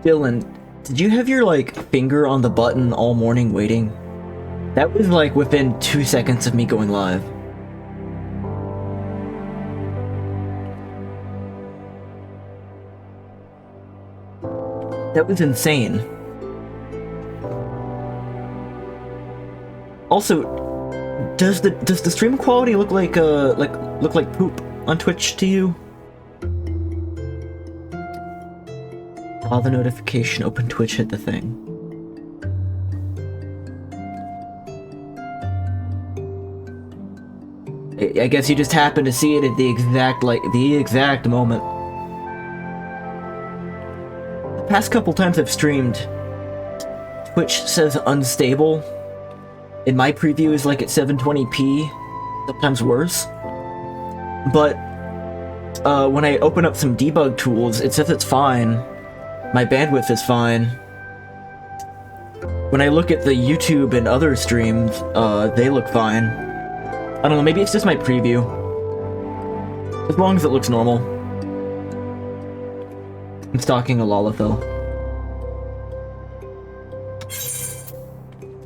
Dylan, did you have your, like, finger on the button all morning waiting? That was, like, within 2 seconds of me going live. That was insane. Also, does the stream quality look like poop on Twitch to you? All the notification, open Twitch, hit the thing. I guess you just happened to see it at the exact moment. The past couple times I've streamed, Twitch says unstable, and my preview is like at 720p, sometimes worse. But when I open up some debug tools, it says it's fine. My bandwidth is fine. When I look at the YouTube and other streams, they look fine. I don't know, maybe it's just my preview. As long as it looks normal. I'm stalking a Lalafell.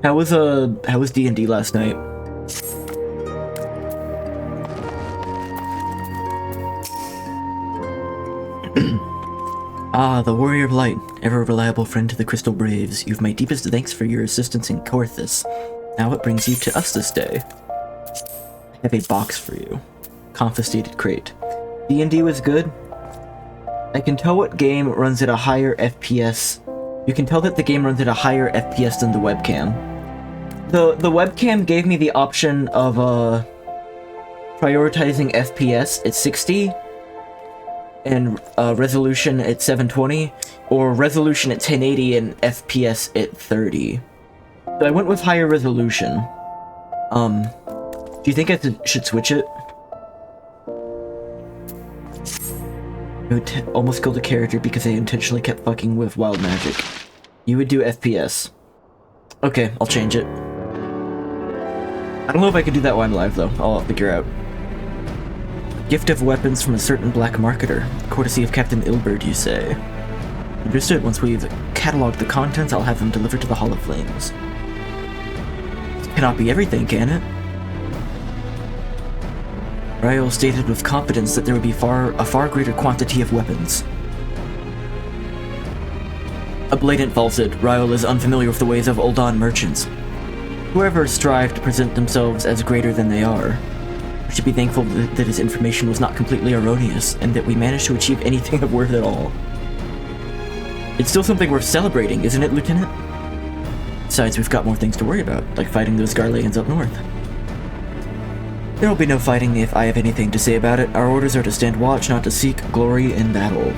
How was D&D last night? Ah, the Warrior of Light, ever reliable friend to the Crystal Braves. You've my deepest thanks for your assistance in Corthus. Now it brings you to us this day. I have a box for you. Confiscated crate. D&D was good. I can tell what game runs at a higher FPS. You can tell that the game runs at a higher FPS than the webcam. The webcam gave me the option of prioritizing FPS at 60 and resolution at 720, or resolution at 1080 and FPS at 30. So I went with higher resolution. Do you think I should switch it? I would almost killed a character because I intentionally kept fucking with wild magic. You would do FPS. Okay, I'll change it. I don't know if I can do that while I'm live though. I'll figure out. Gift of weapons from a certain black marketer. Courtesy of Captain Ilbert, you say. Understood. Once we've cataloged the contents, I'll have them delivered to the Hall of Flames. This cannot be everything, can it? Ryo stated with confidence that there would be a far greater quantity of weapons. A blatant falsehood. Ryo is unfamiliar with the ways of Uldan merchants. Whoever strived to present themselves as greater than they are. We should be thankful that his information was not completely erroneous, and that we managed to achieve anything of worth at all. It's still something worth celebrating, isn't it, Lieutenant? Besides, we've got more things to worry about, like fighting those Garleans up north. There will be no fighting if I have anything to say about it. Our orders are to stand watch, not to seek glory in battle.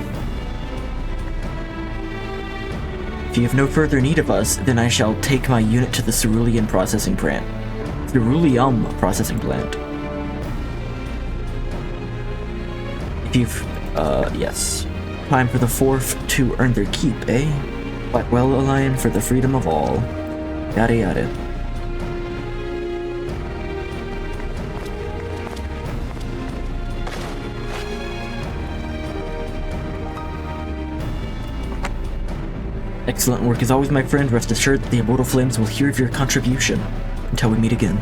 If you have no further need of us, then I shall take my unit to the Cerulean processing plant. Ceruleum processing plant. If you've, yes. Time for the fourth to earn their keep, eh? Quite well aligned for the freedom of all. Yada yada. Excellent work as always, my friend. Rest assured that the Immortal Flames will hear of your contribution. Until we meet again.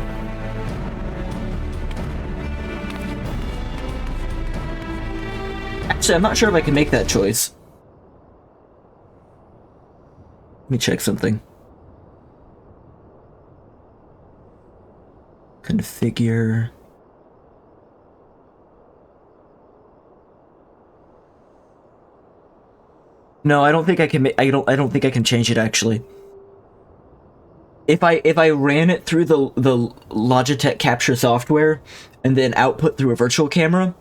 Actually, I'm not sure if I can make that choice. Let me check something. Configure. No, I don't think I can I don't think I can change it actually. If I ran it through the Logitech capture software and then output through a virtual camera,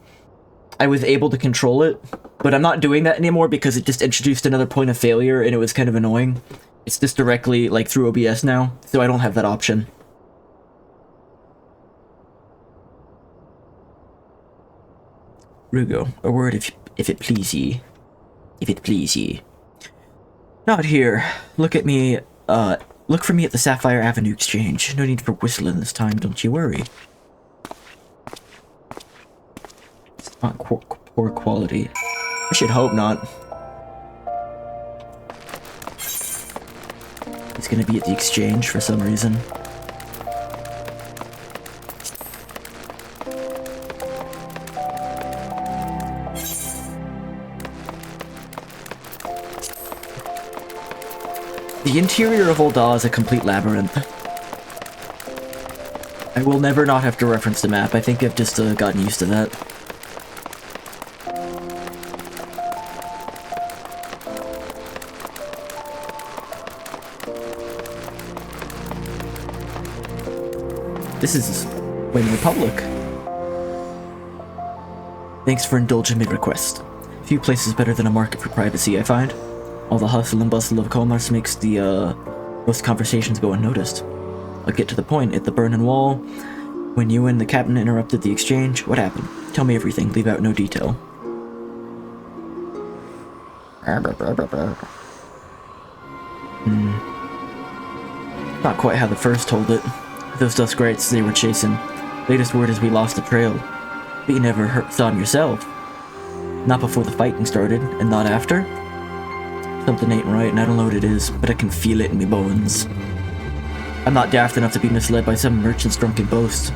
I was able to control it, but I'm not doing that anymore because it just introduced another point of failure and it was kind of annoying. It's just directly like through OBS now, so I don't have that option. Rugo, a word if it please ye. If it please ye. Not here. Look at me, look for me at the Sapphire Avenue Exchange. No need for whistling this time, don't you worry. It's not poor quality. I should hope not. it's gonna be at the exchange for some reason. The interior of Ul'dah is a complete labyrinth. I will never not have to reference the map. I think I've just gotten used to that. This is way more public. Thanks for indulging my request. Few places better than a market for privacy, I find. All the hustle and bustle of commerce makes the most conversations go unnoticed. I'll get to the point at the Burning Wall. When you and the captain interrupted the exchange, what happened? Tell me everything, leave out no detail. Not quite how the first told it. Those Dusk Rights they were chasing. Latest word is we lost the trail. But you never saw him yourself. Not before the fighting started, and not after? Something ain't right, and I don't know what it is, but I can feel it in me bones. I'm not daft enough to be misled by some merchant's drunken boast.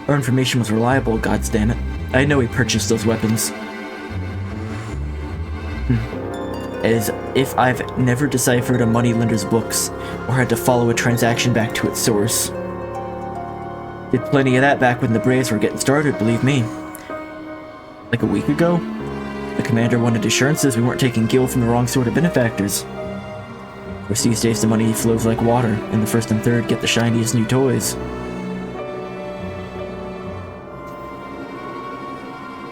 Our information was reliable, goddamn it. I know he purchased those weapons. As if I've never deciphered a moneylender's books, or had to follow a transaction back to its source. Did plenty of that back when the Braves were getting started, believe me. Like a week ago? The commander wanted assurances we weren't taking gil from the wrong sort of benefactors. Of course, these days the money flows like water, and the first and third get the shiniest new toys.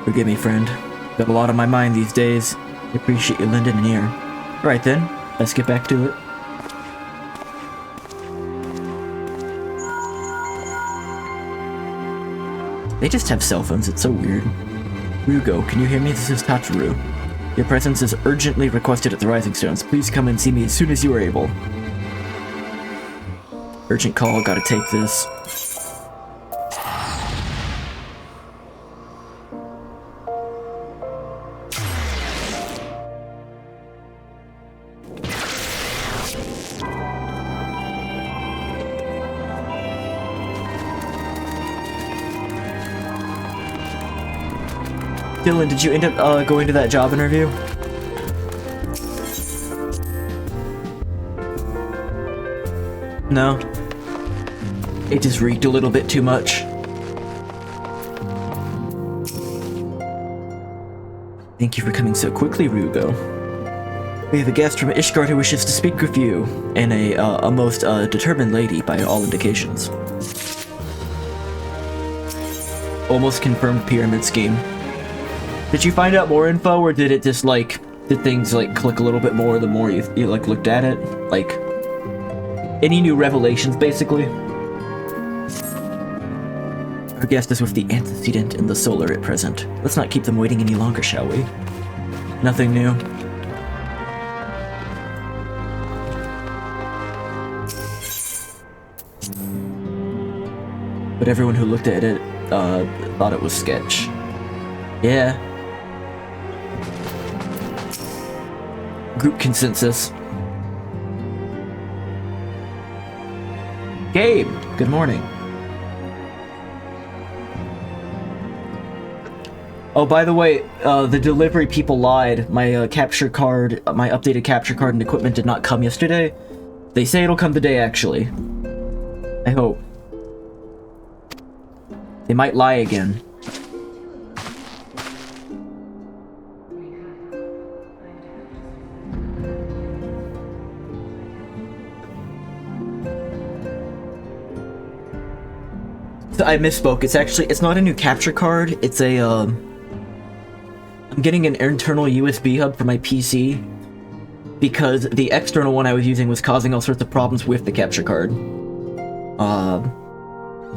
Forgive me, friend. Got a lot on my mind these days. I appreciate you lending an ear. Alright then, let's get back to it. They just have cell phones, it's so weird. Rugo, can you hear me? This is Tataru. Your presence is urgently requested at the Rising Stones. Please come and see me as soon as you are able. Urgent call, gotta take this. Dylan, did you end up going to that job interview? No. It just reeked a little bit too much. Thank you for coming so quickly, Rugo. We have a guest from Ishgard who wishes to speak with you, and a most determined lady by all indications. Almost confirmed pyramid scheme. Did you find out more info, or did it just, like, did things, like, click a little bit more the more you like, looked at it? Like, any new revelations, basically? Our guest is with the antecedent in the solar at present. Let's not keep them waiting any longer, shall we? Nothing new. But everyone who looked at it, thought it was sketch. Yeah. Group consensus. Gabe, good morning. Oh, by the way, the delivery people lied. My capture card, my updated capture card and equipment did not come yesterday. They say it'll come today, actually. I hope. They might lie again. I misspoke. It's not a new capture card. It's a, I'm getting an internal USB hub for my PC because the external one I was using was causing all sorts of problems with the capture card.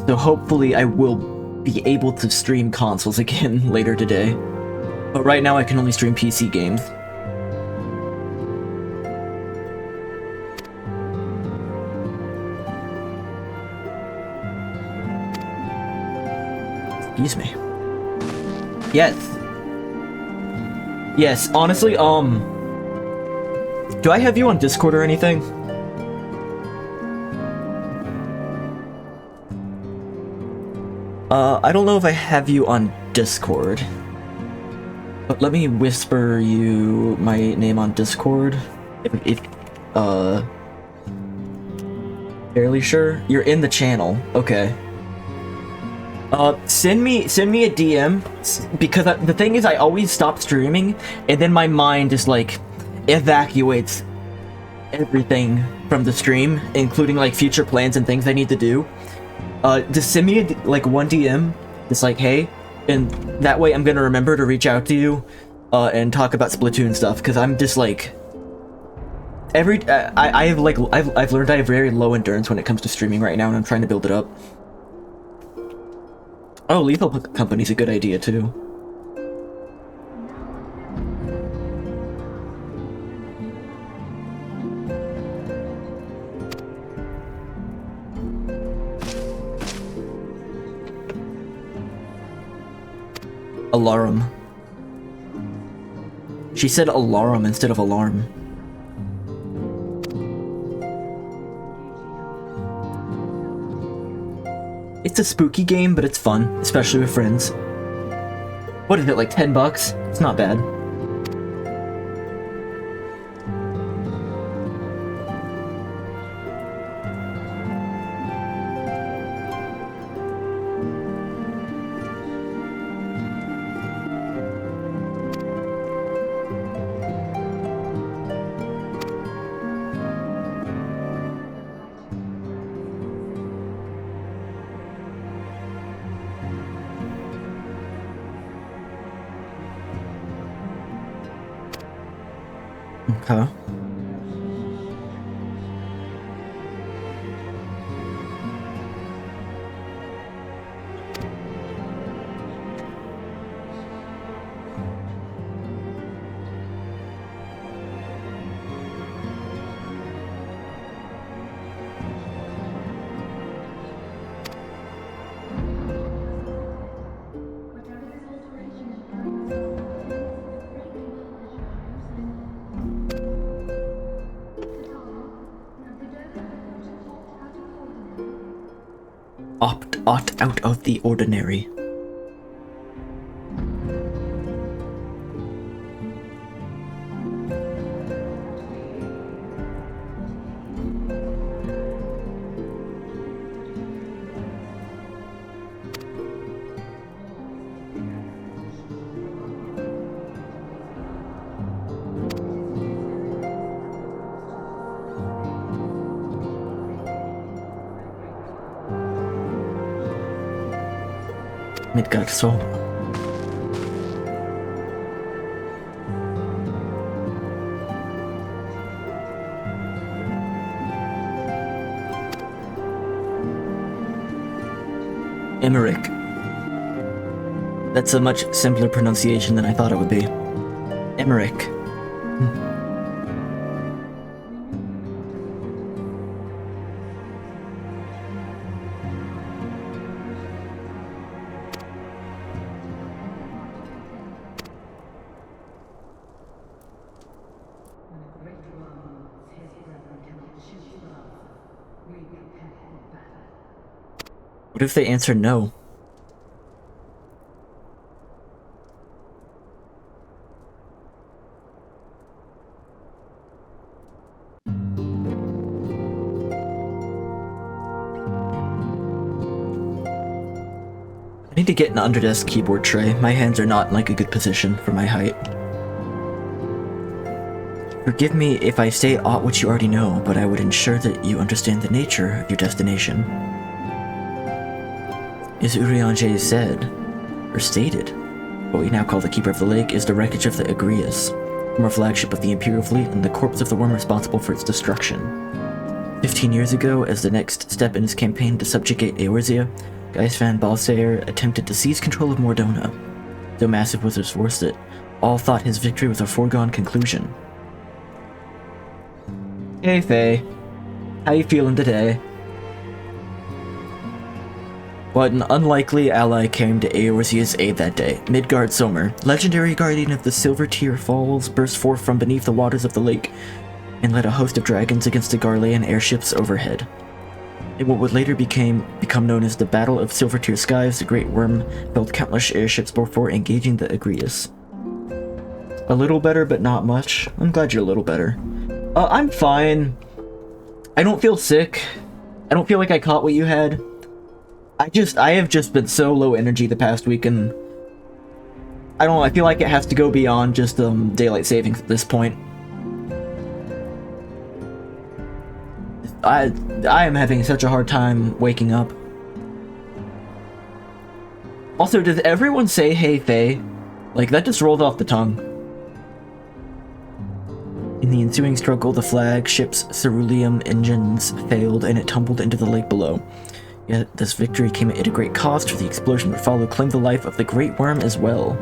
So hopefully I will be able to stream consoles again later today. But right now I can only stream PC games. Excuse me. Yes. Yes, honestly, do I have you on Discord or anything? I don't know if I have you on Discord. But let me whisper you my name on Discord. If fairly sure? You're in the channel. Okay. Send me a DM, because the thing is I always stop streaming, and then my mind just, like, evacuates everything from the stream, including, like, future plans and things I need to do. Just send me, one DM, just like, hey, and that way I'm gonna remember to reach out to you, and talk about Splatoon stuff, because I'm just, like... I've learned I have very low endurance when it comes to streaming right now, and I'm trying to build it up. Oh, Lethal Company's a good idea, too. Alarum. She said alarum instead of alarm. It's a spooky game, but it's fun, especially with friends. What is it, like 10 bucks? It's not bad. Okay. Opt out of the ordinary. Midgard Soul. Emmerich. That's a much simpler pronunciation than I thought it would be. Emmerich. What if they answer no? I need to get an underdesk keyboard tray. My hands are not in like a good position for my height. Forgive me if I say aught which you already know, but I would ensure that you understand the nature of your destination. As Urianger said, or stated, what we now call the Keeper of the Lake is the wreckage of the Agrias, former flagship of the Imperial Fleet and the corpse of the worm responsible for its destruction. 15 years ago, as the next step in his campaign to subjugate Eorzea, Gaius van Balsair attempted to seize control of Mordona. Though massive was his force that all thought his victory was a foregone conclusion. Hey Faye, how you feeling today? But an unlikely ally came to Eorzea's aid that day. Midgard Sommer, legendary guardian of the Silver Tear Falls, burst forth from beneath the waters of the lake and led a host of dragons against the Garlean airships overhead. In what would later become known as the Battle of Silvertear Skies, the Great Worm felled countless airships before engaging the Agrias. A little better, but not much. I'm glad you're a little better. I'm fine. I don't feel sick. I don't feel like I caught what you had. I have just been so low energy the past week, and I don't know, I feel like it has to go beyond just daylight savings at this point. I am having such a hard time waking up. Also, does everyone say hey Faye? Like, that just rolled off the tongue. In the ensuing struggle, the flagship's ceruleum engines failed and it tumbled into the lake below. Yet this victory came at a great cost, for the explosion that followed claimed the life of the Great Worm as well.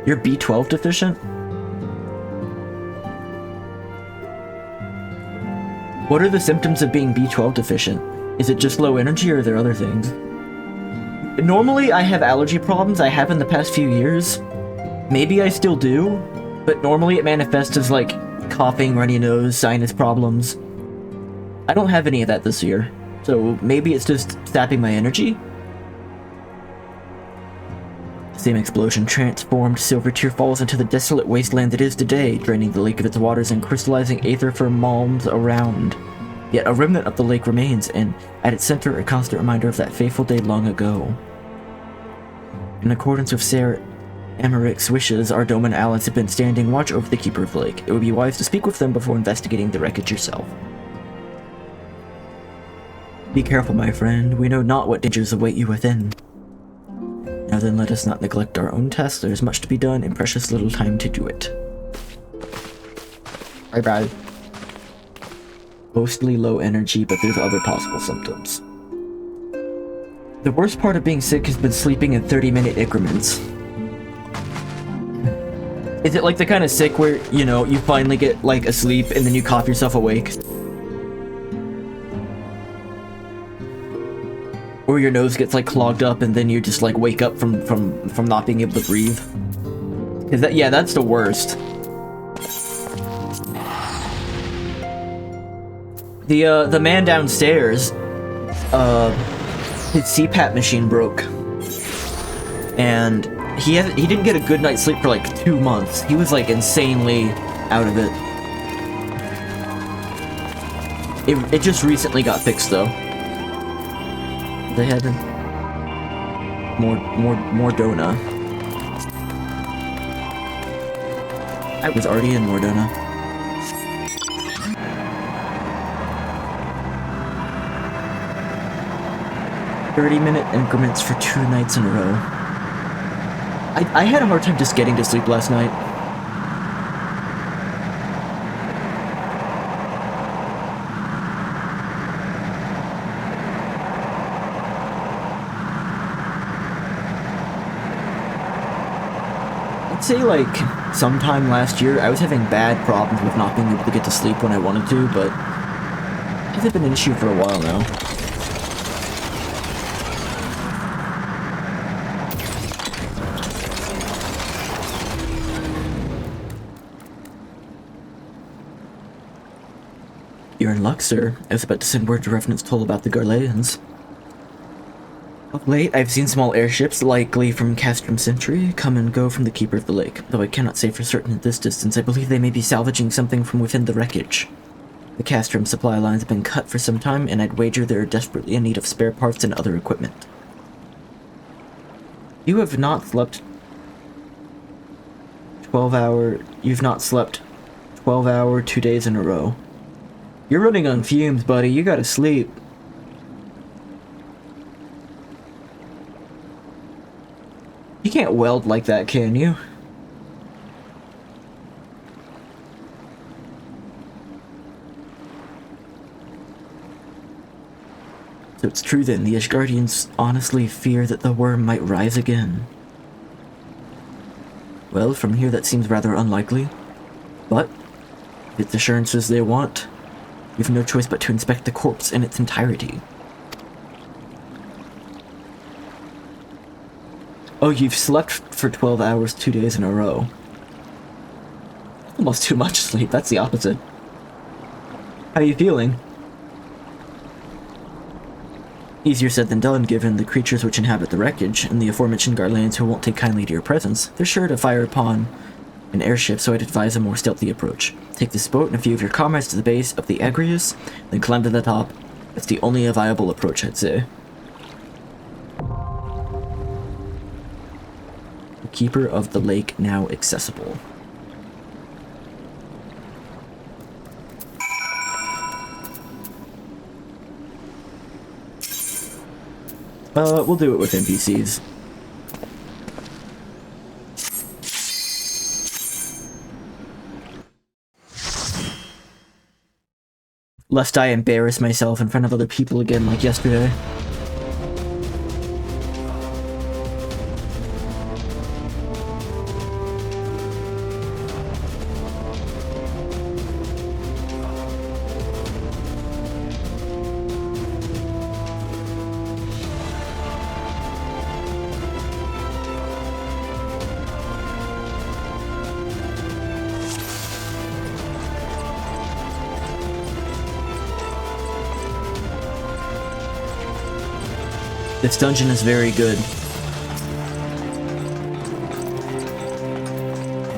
You're B12 deficient? What are the symptoms of being B12 deficient? Is it just low energy, or are there other things? Normally I have allergy problems. I have in the past few years. Maybe I still do, but normally it manifests as like coughing, runny nose, sinus problems. I don't have any of that this year, so maybe it's just sapping my energy? The same explosion transformed Silvertear Falls into the desolate wasteland it is today, draining the lake of its waters and crystallizing aether for malms around. Yet a remnant of the lake remains, and at its center a constant reminder of that fateful day long ago. In accordance with Ser Emmerich's wishes, our Dome and allies have been standing watch over the Keeper of the Lake. It would be wise to speak with them before investigating the wreckage yourself. Be careful, my friend. We know not what dangers await you within. Now then, let us not neglect our own tasks. There is much to be done and precious little time to do it. Bye-bye. Mostly low energy, but there's other possible symptoms. The worst part of being sick has been sleeping in 30-minute increments. Is it like the kind of sick where, you know, you finally get, like, asleep and then you cough yourself awake? Or your nose gets, like, clogged up and then you just, like, wake up from not being able to breathe? Is that, yeah, that's the worst. The man downstairs, his CPAP machine broke. And he didn't get a good night's sleep for like 2 months. He was like insanely out of it. It just recently got fixed though. They had more Dona. I was already in Mordona. "30-minute increments for 2 nights in a row." I had a hard time just getting to sleep last night. I'd say like sometime last year I was having bad problems with not being able to get to sleep when I wanted to, but it hasn't been an issue for a while now. You're in luck, sir. I was about to send word to Revenant's Toll about the Garleans. Of late, I've seen small airships, likely from Castrum Sentry, come and go from the Keeper of the Lake. Though I cannot say for certain at this distance, I believe they may be salvaging something from within the wreckage. The Castrum supply lines have been cut for some time, and I'd wager they're desperately in need of spare parts and other equipment. You have not slept 12-hour... You've not slept 12-hour 2 days in a row. You're running on fumes, buddy. You gotta sleep. You can't weld like that, can you? So it's true then, the Ashgardians honestly fear that the worm might rise again. Well, from here that seems rather unlikely. But, if it's assurances they want, we have no choice but to inspect the corpse in its entirety. Oh, you've slept for 12 hours 2 days in a row. Almost too much sleep, that's the opposite. How are you feeling? Easier said than done, given the creatures which inhabit the wreckage, and the aforementioned Garleans who won't take kindly to your presence. They're sure to fire upon an airship, so I'd advise a more stealthy approach. Take this boat and a few of your comrades to the base of the Agrius, then climb to the top. That's the only viable approach, I'd say. The Keeper of the Lake now accessible. We'll do it with NPCs. Lest I embarrass myself in front of other people again like yesterday. This dungeon is very good.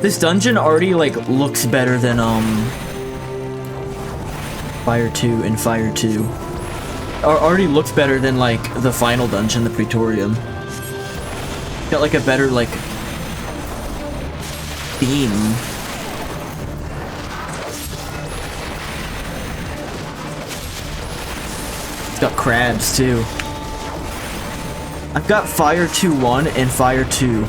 This dungeon already, like, looks better than, Fire 2 and Fire 2. Already looks better than, like, the final dungeon, the Praetorium. Got, like, a better, like, theme. It's got crabs, too. I've got Fire 2-1 and Fire 2.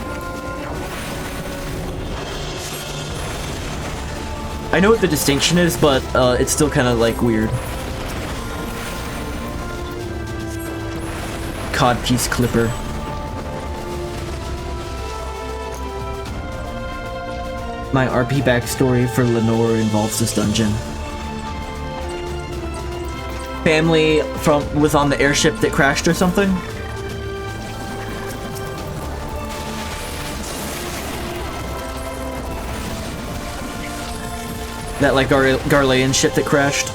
I know what the distinction is, but it's still kind of like weird. Codpiece Clipper. My RP backstory for Lenore involves this dungeon. Family was on the airship that crashed or something? That, like, Garlean ship that crashed.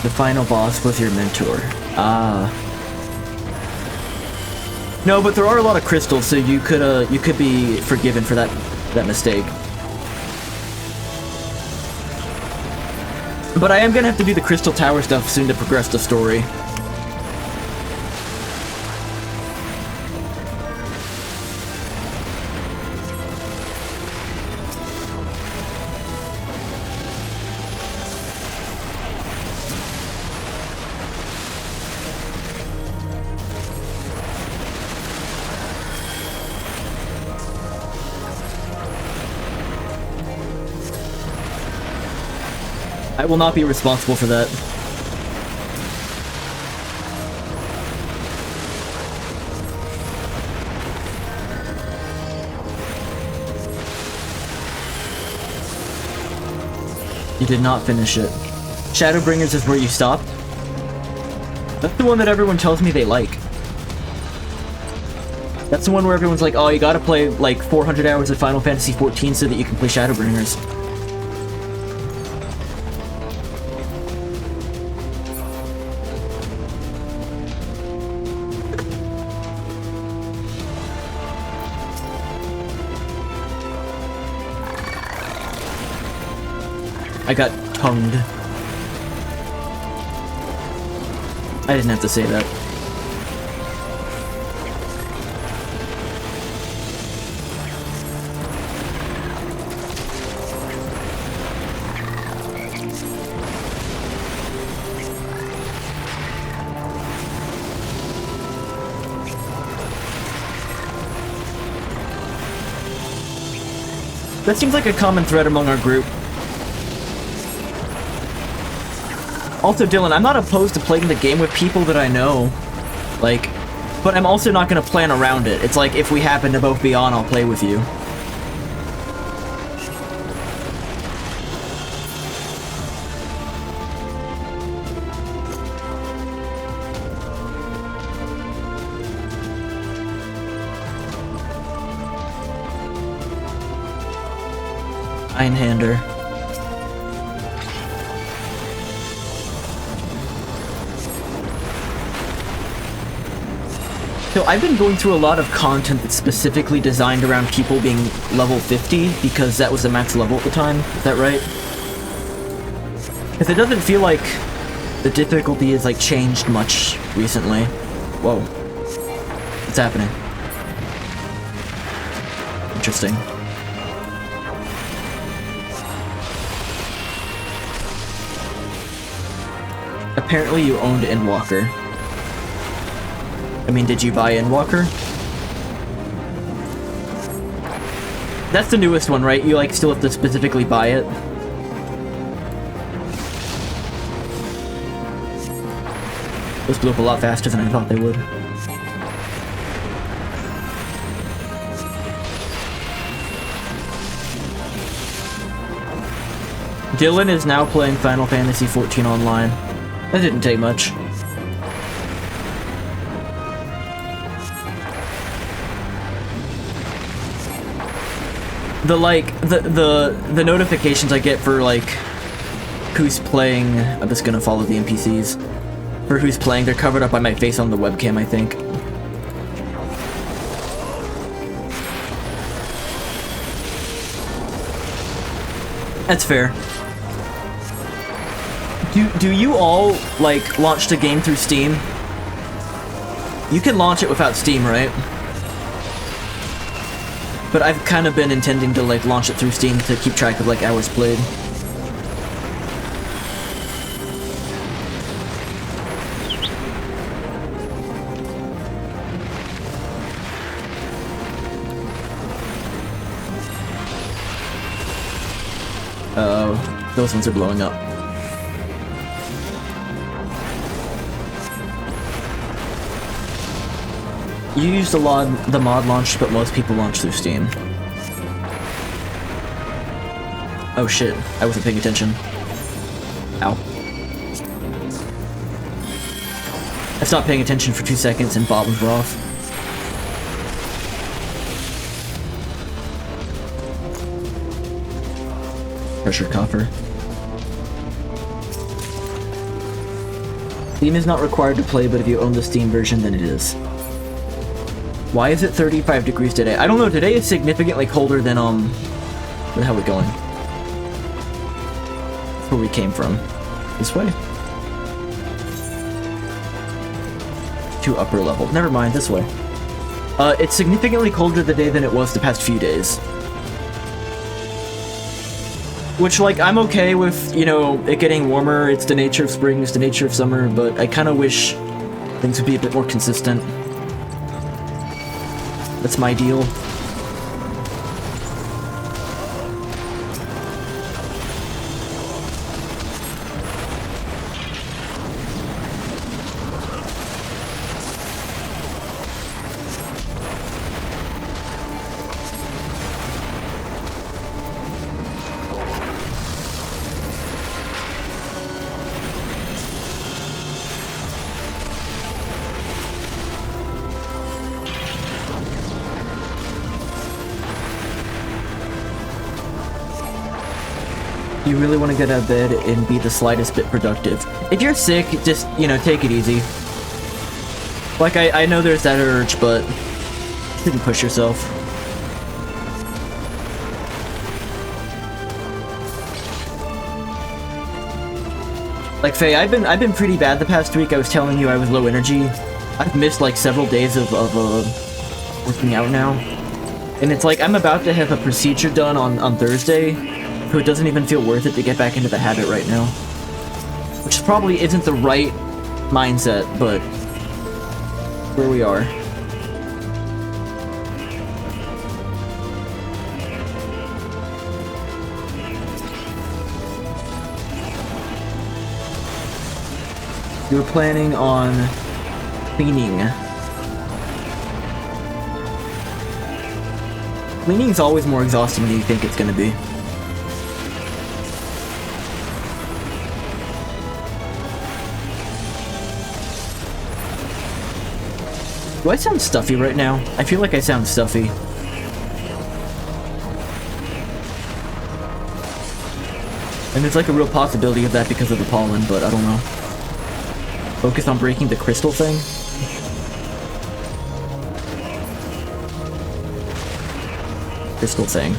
The final boss was your mentor. Ah. No, but there are a lot of crystals, so you could be forgiven for that mistake. But I am gonna have to do the Crystal Tower stuff soon to progress the story. I will not be responsible for that. You did not finish it. Shadowbringers is where you stopped? That's the one that everyone tells me they like. That's the one where everyone's like, oh, you gotta play like 400 hours of Final Fantasy XIV so that you can play Shadowbringers. I got tongued. I didn't have to say that. That seems like a common thread among our group. Also, Dylan, I'm not opposed to playing the game with people that I know. Like, but I'm also not gonna plan around it. It's like, if we happen to both be on, I'll play with you. Einhander. So I've been going through a lot of content that's specifically designed around people being level 50 because that was the max level at the time. Is that right? Because it doesn't feel like the difficulty has like changed much recently. Whoa. What's happening? Interesting. Apparently you owned Endwalker. I mean, did you buy Endwalker? That's the newest one, right? You like still have to specifically buy it? Those blew up a lot faster than I thought they would. Dylan is now playing Final Fantasy XIV online. That didn't take much. The notifications I get for like who's playing, I'm just gonna follow the NPCs. For who's playing, they're covered up by my face on the webcam, I think. That's fair. Do you all, like, launch the game through Steam? You can launch it without Steam, right? But I've kind of been intending to, like, launch it through Steam to keep track of, like, hours played. Those ones are blowing up. You use the mod launch, but most people launch through Steam. Oh shit, I wasn't paying attention. Ow. I stopped paying attention for 2 seconds and bombs were off. Pressure coffer. Steam is not required to play, but if you own the Steam version, then it is. Why is it 35 degrees today? I don't know, today is significantly colder than, where the hell are we going? That's where we came from. This way? To upper level. Never mind, this way. It's significantly colder today than it was the past few days. Which, like, I'm okay with, you know, it getting warmer. It's the nature of spring, it's the nature of summer, but I kind of wish things would be a bit more consistent. That's my deal. You really want to get out of bed and be the slightest bit productive. If you're sick, just, you know, take it easy. Like, I know there's that urge, but you shouldn't push yourself. Like, Faye, I've been pretty bad the past week. I was telling you I was low energy. I've missed, like, several days of working out now. And it's like, I'm about to have a procedure done on Thursday. So it doesn't even feel worth it to get back into the habit right now. Which probably isn't the right mindset, but where we are. You were planning on cleaning. Cleaning's always more exhausting than you think it's gonna be. Do I sound stuffy right now? I feel like I sound stuffy. And there's like a real possibility of that because of the pollen, but I don't know. Focus on breaking the crystal thing? Crystal thing.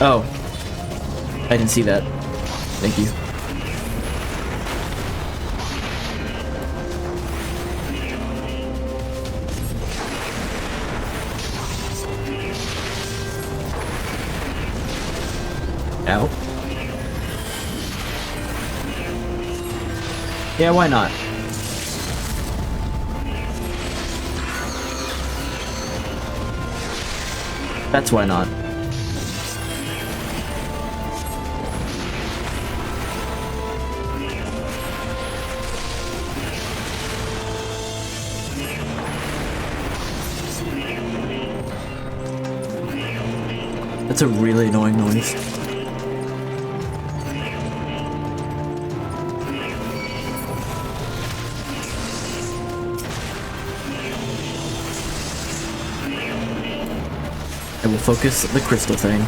Oh. I didn't see that. Thank you. Ow. Yeah, why not? That's why not. That's a really annoying noise. I will focus the crystal thing.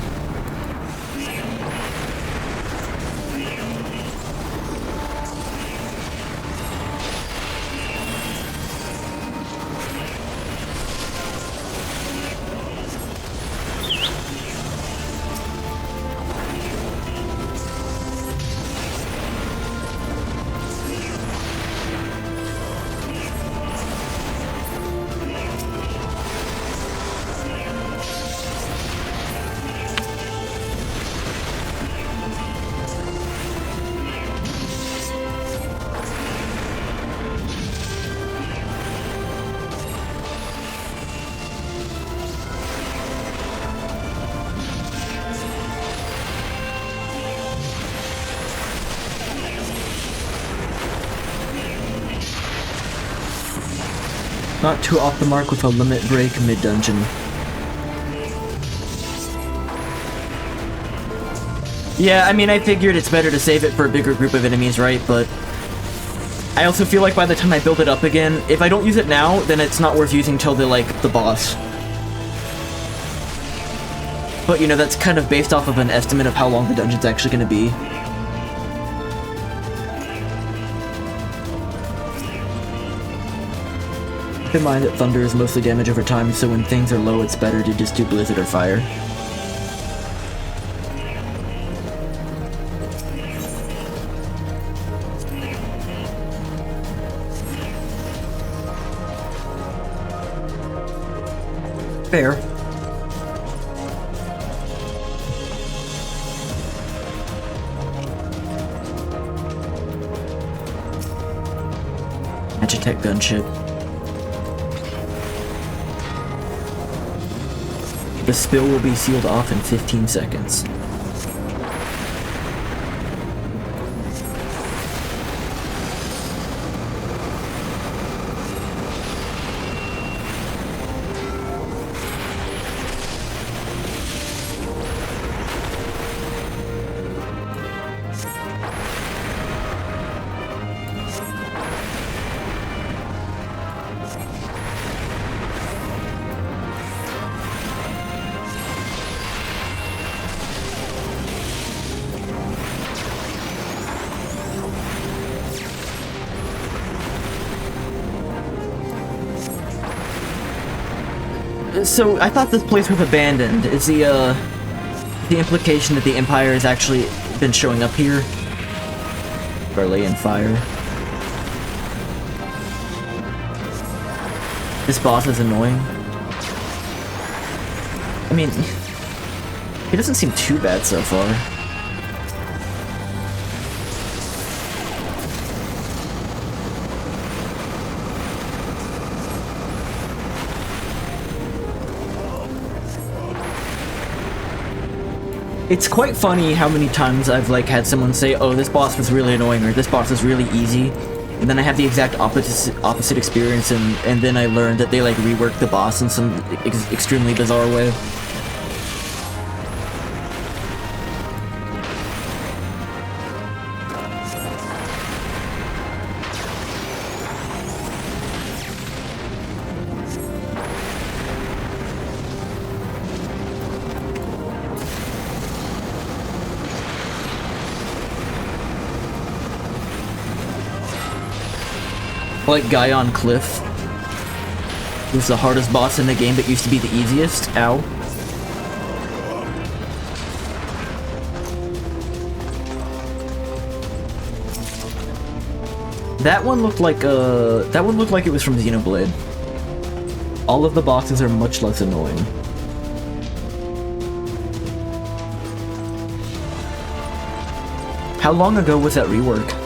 Not too off the mark with a limit break mid-dungeon. Yeah, I mean, I figured it's better to save it for a bigger group of enemies, right? But I also feel like by the time I build it up again, if I don't use it now, then it's not worth using till the boss. But, you know, that's kind of based off of an estimate of how long the dungeon's actually going to be. Keep in mind that thunder is mostly damage over time, so when things are low, it's better to just do blizzard or fire. Fair. Magitech gunship. The spill will be sealed off in 15 seconds. So, I thought this place was abandoned. Is the implication that the Empire has actually been showing up here? Barley and fire. This boss is annoying. I mean, he doesn't seem too bad so far. It's quite funny how many times I've like had someone say, oh, this boss was really annoying, or this boss was really easy, and then I have the exact opposite experience, and then I learned that they like reworked the boss in some extremely bizarre way. Like Guy on Cliff. Who's the hardest boss in the game but used to be the easiest. Ow. That one looked like it was from Xenoblade. All of the bosses are much less annoying. How long ago was that rework?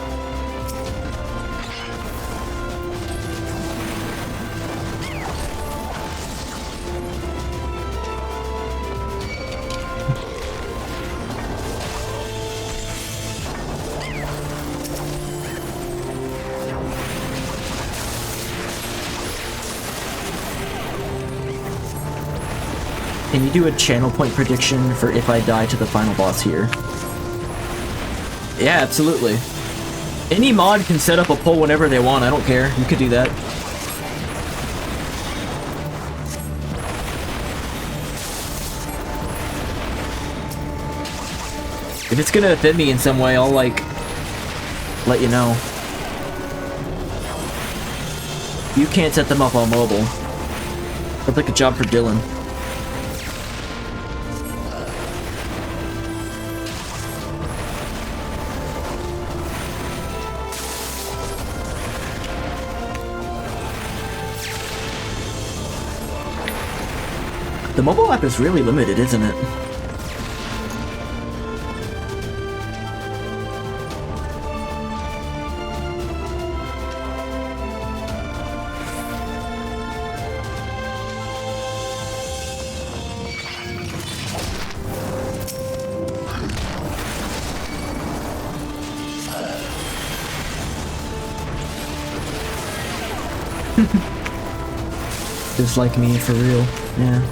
Can you do a channel point prediction for if I die to the final boss here? Yeah, absolutely. Any mod can set up a poll whenever they want, I don't care. You could do that. If it's gonna offend me in some way, I'll, like, let you know. You can't set them up on mobile. That's like a job for Dylan. The mobile app is really limited, isn't it? Just like me, for real. Yeah.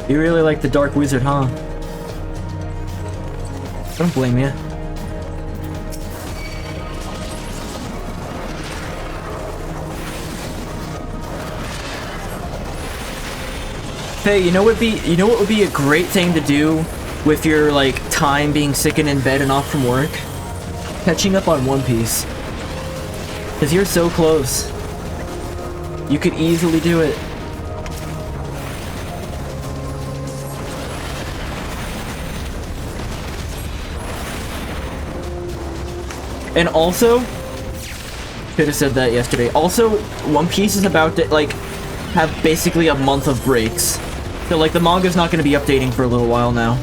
You really like the Dark Wizard, huh? I don't blame you. Hey, you know what would be a great thing to do with your, like, time being sick and in bed and off from work? Catching up on One Piece. 'Cause you're so close. You could easily do it. And also, could have said that yesterday. Also, One Piece is about to, like, have basically a month of breaks. So, like, the manga's not going to be updating for a little while now.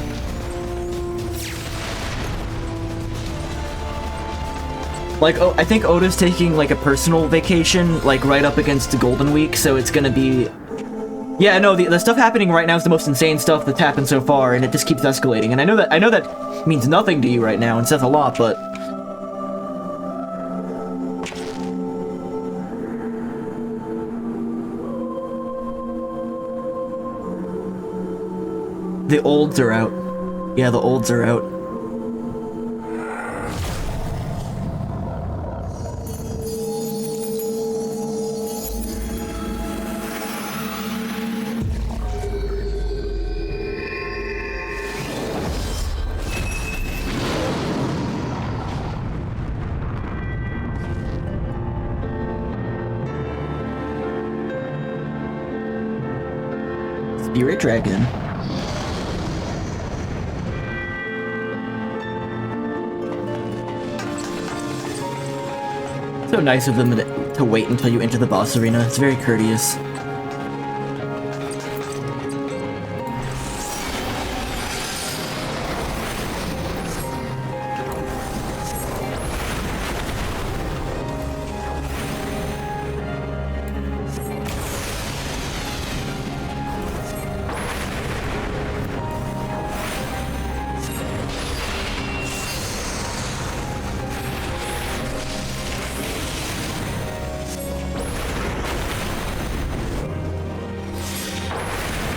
Like, oh, I think Oda's taking, like, a personal vacation, like, right up against the Golden Week, so it's gonna be... Yeah, no, the stuff happening right now is the most insane stuff that's happened so far, and it just keeps escalating. And I know that means nothing to you right now and says a lot, but... The olds are out. Yeah, the olds are out. Spirit Dragon. So nice of them to wait until you enter the boss arena. It's very courteous.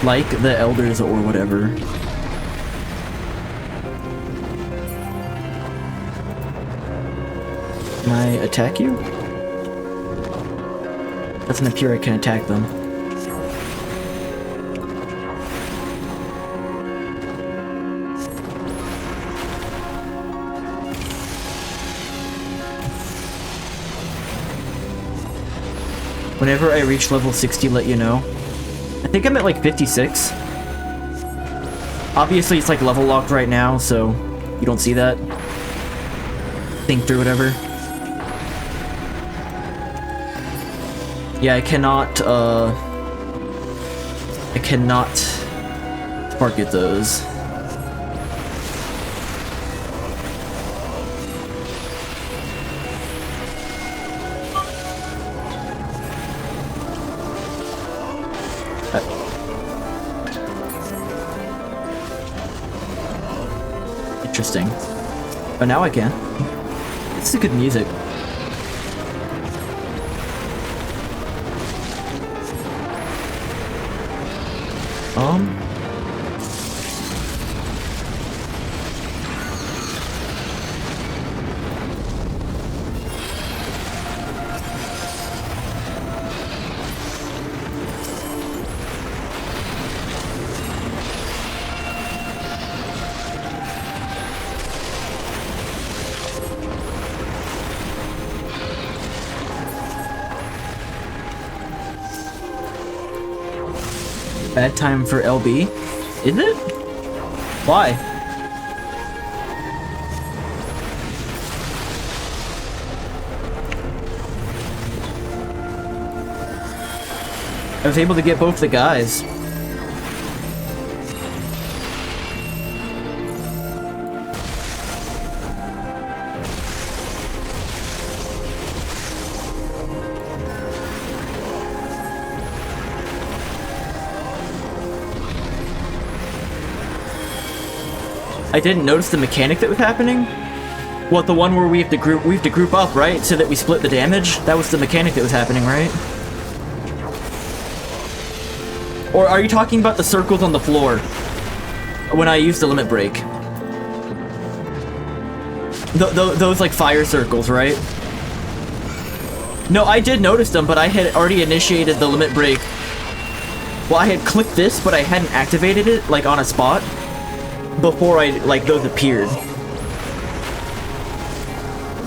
Like the elders or whatever. Can I attack you? Doesn't appear I can attack them. Whenever I reach level 60, let you know. I think I'm at like 56. Obviously, it's like level locked right now, so you don't see that. Think through whatever. Yeah, I cannot target those. Interesting. But now I can. This is good music. Bad time for LB? Is it? Why? I was able to get both the guys. I didn't notice the mechanic that was happening. What, the one where we have to group up, right? So that we split the damage? That was the mechanic that was happening, right? Or are you talking about the circles on the floor? When I used the limit break? Those like fire circles, right? No, I did notice them, but I had already initiated the limit break. Well, I had clicked this, but I hadn't activated it, like on a spot. Before those appeared.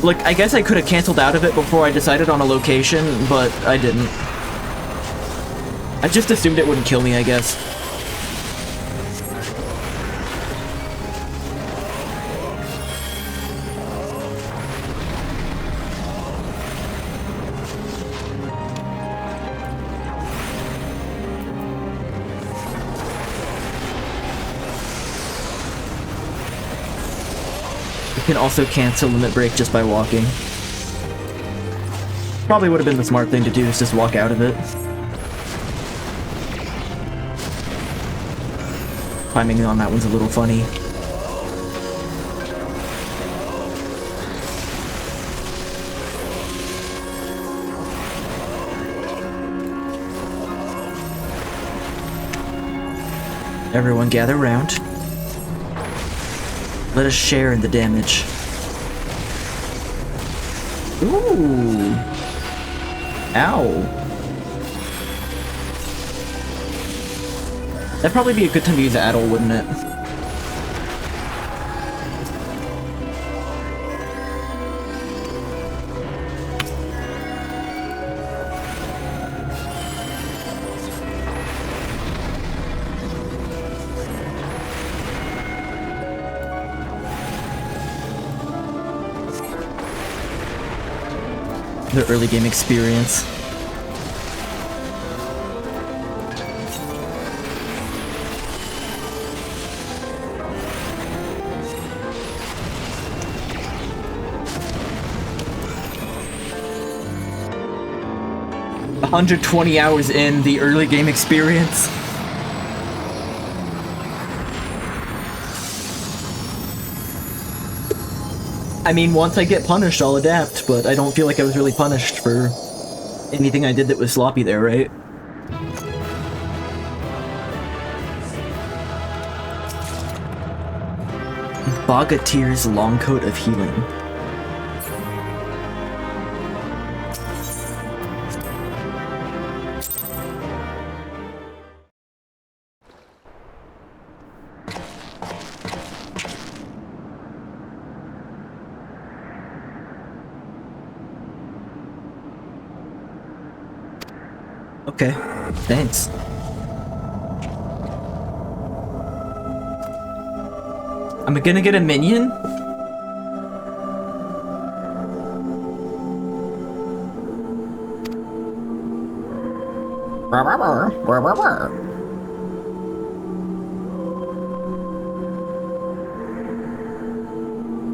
Like, I guess I could have canceled out of it before I decided on a location, but I didn't. I just assumed it wouldn't kill me, I guess. You can also cancel limit break just by walking. Probably would have been the smart thing to do, is just walk out of it. Climbing on that one's a little funny. Everyone gather round. Let us share in the damage. Ooh. Ow. That'd probably be a good time to use Addle, wouldn't it? The early game experience. $120 hours in the early game experience. I mean, once I get punished, I'll adapt, but I don't feel like I was really punished for anything I did that was sloppy there, right? Bogatir's long coat of healing. Okay, thanks. Am I gonna get a minion?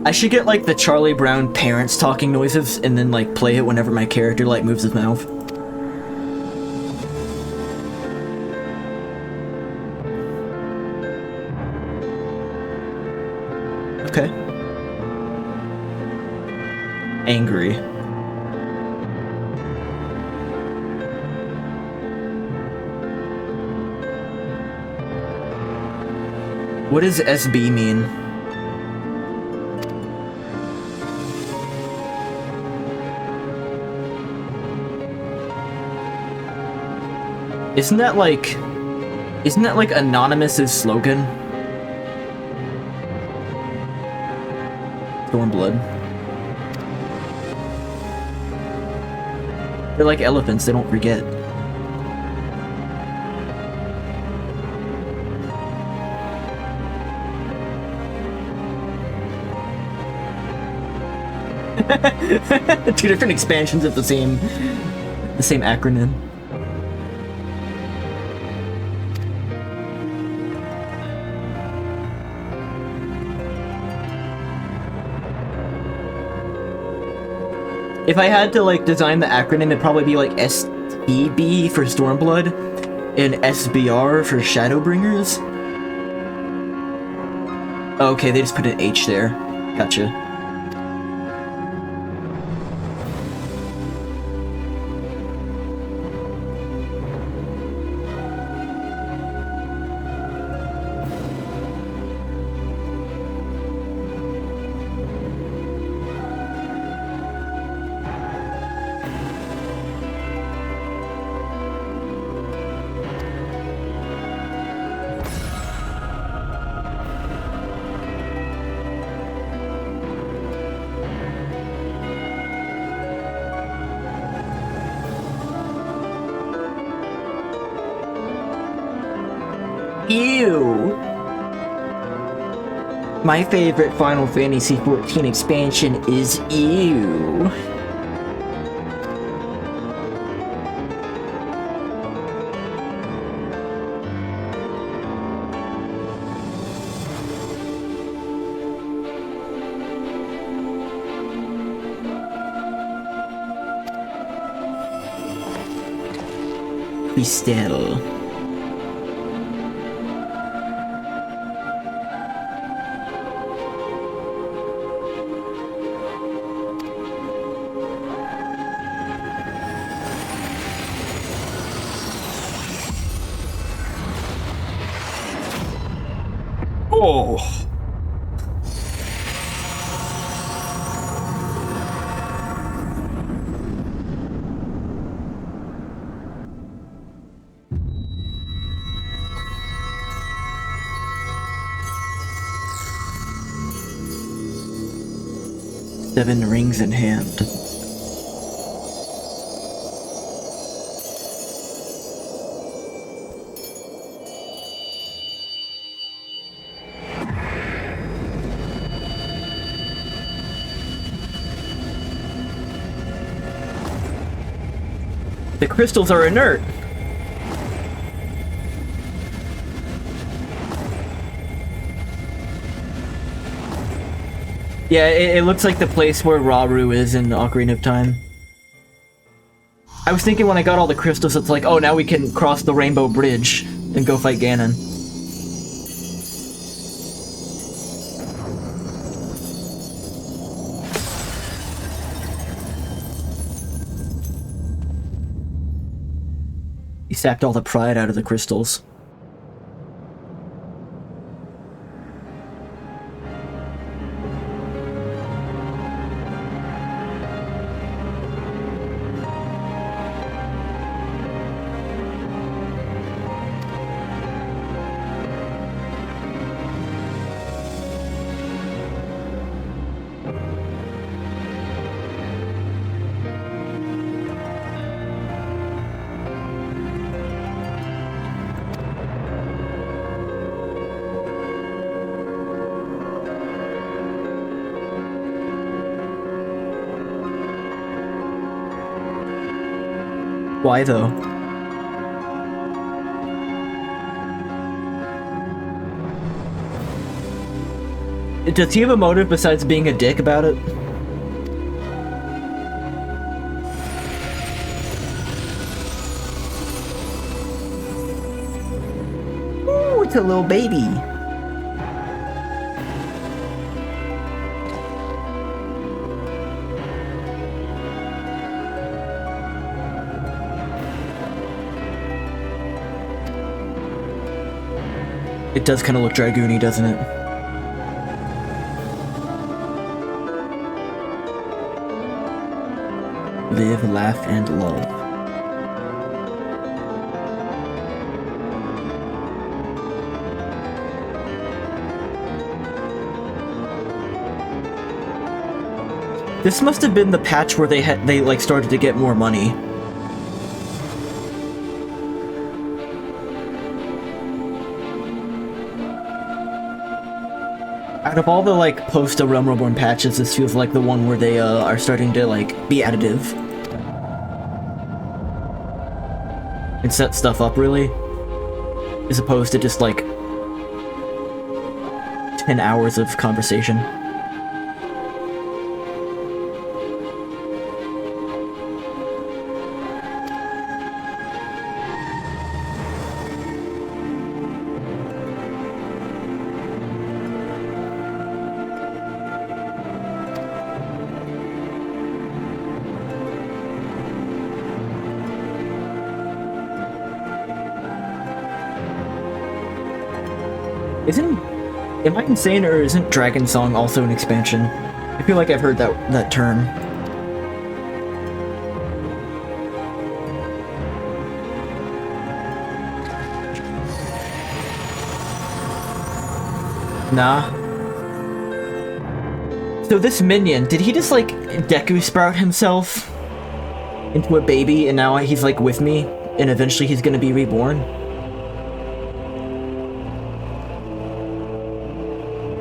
I should get like the Charlie Brown parents talking noises and then like play it whenever my character like moves his mouth. Okay. Angry. What does SB mean? Isn't that like Anonymous's slogan? Stormblood. They're like elephants, they don't forget. Two different expansions of the same acronym. If I had to like design the acronym, it'd probably be like SBB for Stormblood and SBR for Shadowbringers. Okay, they just put an H there. Gotcha. Ew! My favorite Final Fantasy XIV expansion is ew. Crystal. Oh. Seven rings in hand. The crystals are inert. Yeah, it looks like the place where Rauru is in Ocarina of Time. I was thinking when I got all the crystals, it's like, oh, now we can cross the Rainbow Bridge and go fight Ganon. He sapped all the pride out of the crystals. Why though? Does he have a motive besides being a dick about it? Ooh, it's a little baby. It does kind of look Dragoony, doesn't it? Live, laugh, and love. This must have been the patch where they like started to get more money. Out of all the like post Realm Reborn patches, this feels like the one where they are starting to like be additive and set stuff up really, as opposed to just like 10 hours of conversation. Am I insane, or isn't Dragon Song also an expansion? I feel like I've heard that term. Nah. So this minion, did he just like Deku sprout himself into a baby and now he's like with me and eventually he's gonna be reborn?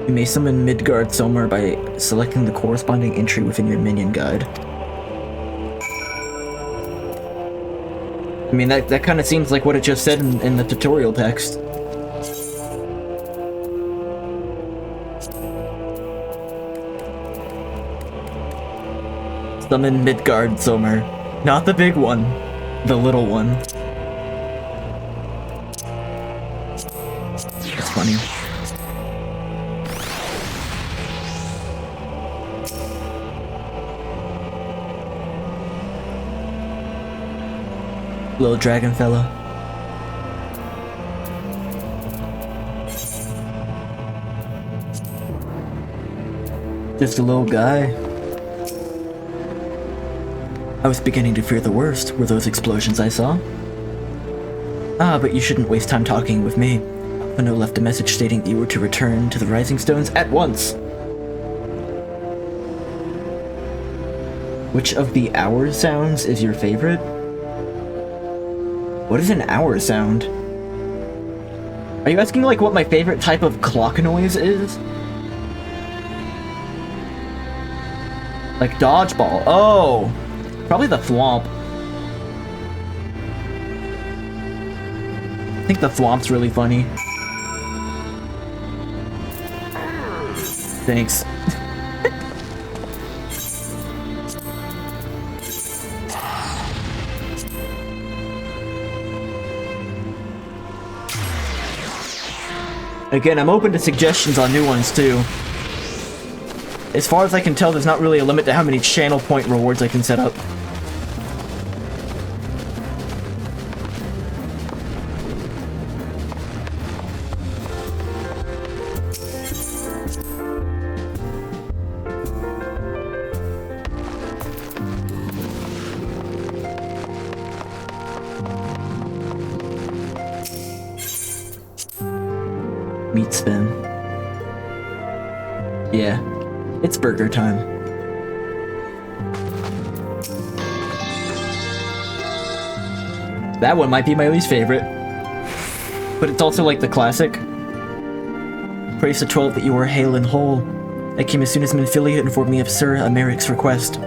You may summon Midgard somewhere by selecting the corresponding entry within your minion guide. I mean, that kind of seems like what it just said in the tutorial text. Summon Midgard somewhere. Not the big one, the little one. That's funny. Little dragon fella. Just a little guy. I was beginning to fear the worst. Were those explosions I saw? Ah, but you shouldn't waste time talking with me. Fano left a message stating that you were to return to the Rising Stones at once. Which of the hour sounds is your favorite? What is an hour sound? Are you asking like what my favorite type of clock noise is? Like dodgeball. Oh! Probably the thwomp. I think the thwomp's really funny. Thanks. Again, I'm open to suggestions on new ones too. As far as I can tell, there's not really a limit to how many channel point rewards I can set up. Meat spin. Yeah, it's burger time. That one might be my least favorite, but it's also like the classic. Praise the 12 that you are hale and whole. I came as soon as Minfilia informed me of Sir Americ's request.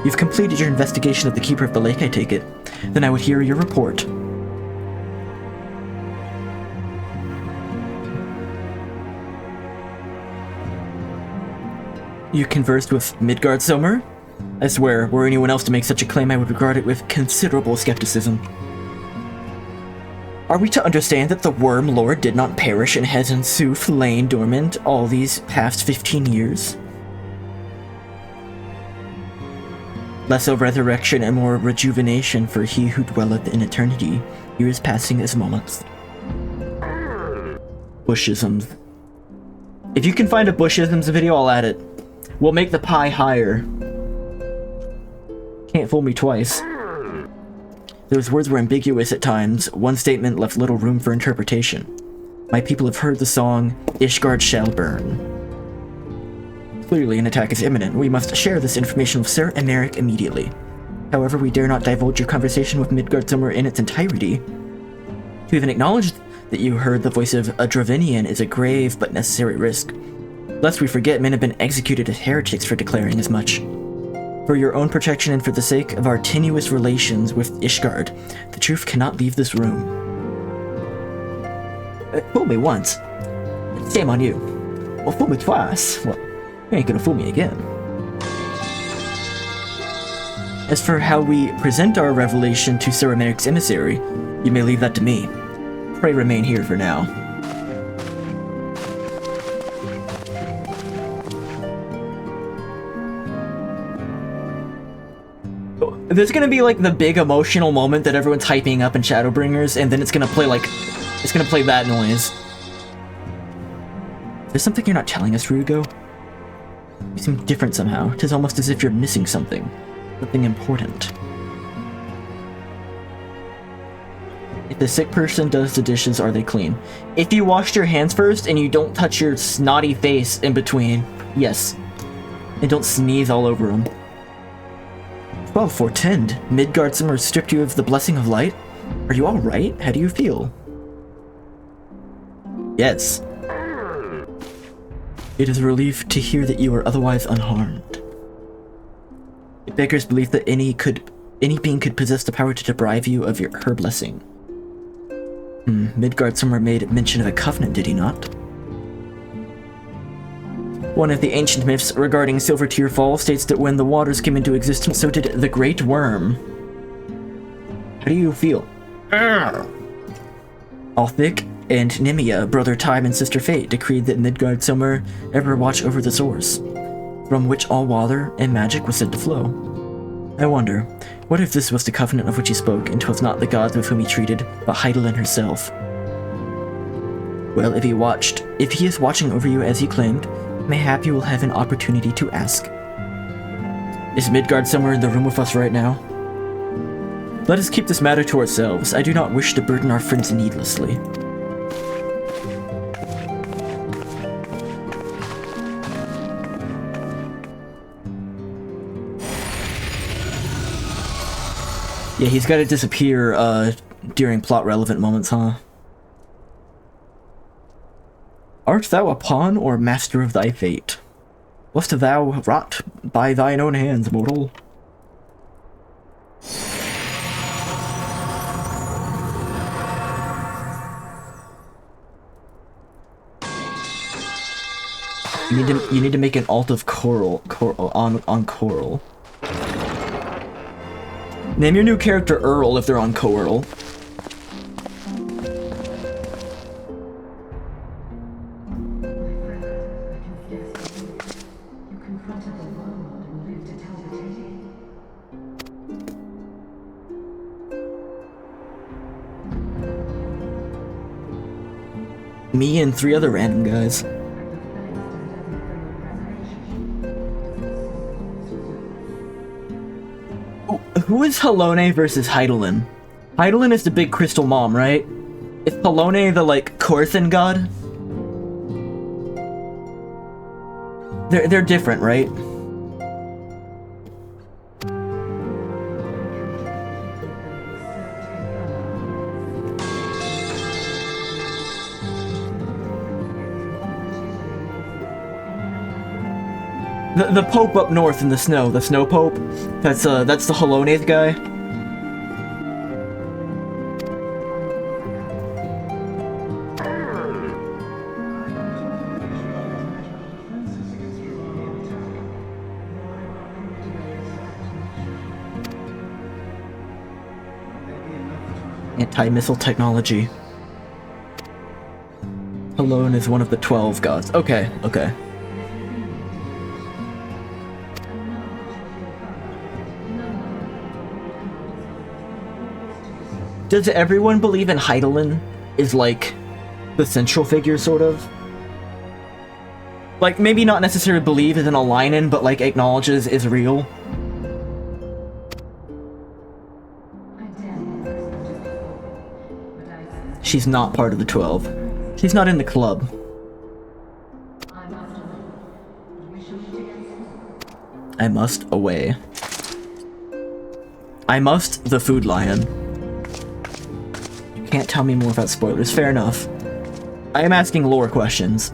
You've completed your investigation of the Keeper of the Lake, I take it. then I would hear your report. You conversed with Midgardsormr? I swear, were anyone else to make such a claim, I would regard it with considerable skepticism. Are we to understand that the Worm Lord did not perish and has in sooth lain dormant all these past 15 years? Less of resurrection and more rejuvenation for he who dwelleth in eternity, years passing as moments. Bushisms. If you can find a Bushisms video, I'll add it. We'll make the pie higher. Can't fool me twice. Those words were ambiguous at times. One statement left little room for interpretation. My people have heard the song, Ishgard Shall Burn. Clearly an attack is imminent. We must share this information with Sir Emeric immediately. However, we dare not divulge your conversation with Midgardsormr in its entirety. To even acknowledge that you heard the voice of a Dravinian is a grave but necessary risk. Lest we forget, men have been executed as heretics for declaring as much. For your own protection and for the sake of our tenuous relations with Ishgard, the truth cannot leave this room. Fool me once. Shame on you. Well, fool me twice. Well, you ain't gonna fool me again. As for how we present our revelation to Sir Emeric's emissary, you may leave that to me. Pray remain here for now. There's gonna be like the big emotional moment that everyone's hyping up in Shadowbringers, and then it's gonna play that noise. There's something you're not telling us, Rugo. You seem different somehow. It is almost as if you're missing something. Something important. If the sick person does the dishes, are they clean? If you washed your hands first and you don't touch your snotty face in between, yes. And don't sneeze all over them. Well, fortend. Midgardsormr stripped you of the blessing of light? Are you alright? How do you feel? Yes. It is a relief to hear that you are otherwise unharmed. It beggars belief that any being could possess the power to deprive you of her blessing. Midgardsormr made mention of a covenant, did he not? One of the ancient myths regarding Silver Tear Fall states that when the waters came into existence, so did the Great Worm. How do you feel? Althik and Nimia, brother Time and sister Fate, decreed that Midgardsormr ever watch over the source, from which all water and magic was said to flow. I wonder, what if this was the covenant of which he spoke, and 'twas not the gods with whom he treated, but Heidelin herself? Well, if he is watching over you as he claimed, mayhap you will have an opportunity to ask. Is Midgardsormr in the room with us right now? Let us keep this matter to ourselves. I do not wish to burden our friends needlessly. Yeah, he's gotta disappear, during plot-relevant moments, huh? Art thou a pawn or master of thy fate? Wast thou wrought by thine own hands, mortal? You need to make an alt of Coral on Coral. Name your new character Earl if they're on Coral. Me and 3 other random guys. Who is Halone versus Heidelin? Heidelin is the big crystal mom, right? Is Halone the, like, Korthan god? They're different, right? The Pope up north in the Snow Pope. That's the Haloneth guy. Anti-missile technology. Alone is one of the 12 gods. Okay, okay. Does everyone believe in Heidelin is like the central figure, sort of? Like, maybe not necessarily believe is an Alinen, but like acknowledges is real? She's not part of the 12. She's not in the club. I must away. I must the Food Lion. You can't tell me more about spoilers. Fair enough. I am asking lore questions,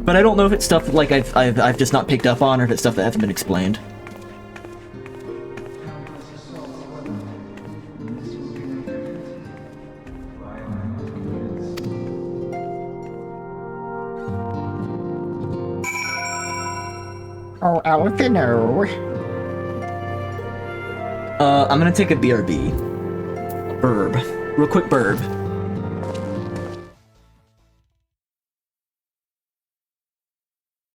but I don't know if it's stuff like I've just not picked up on, or if it's stuff that hasn't been explained. Oh, Alphino. I'm gonna take a BRB. Burb. Real quick burb.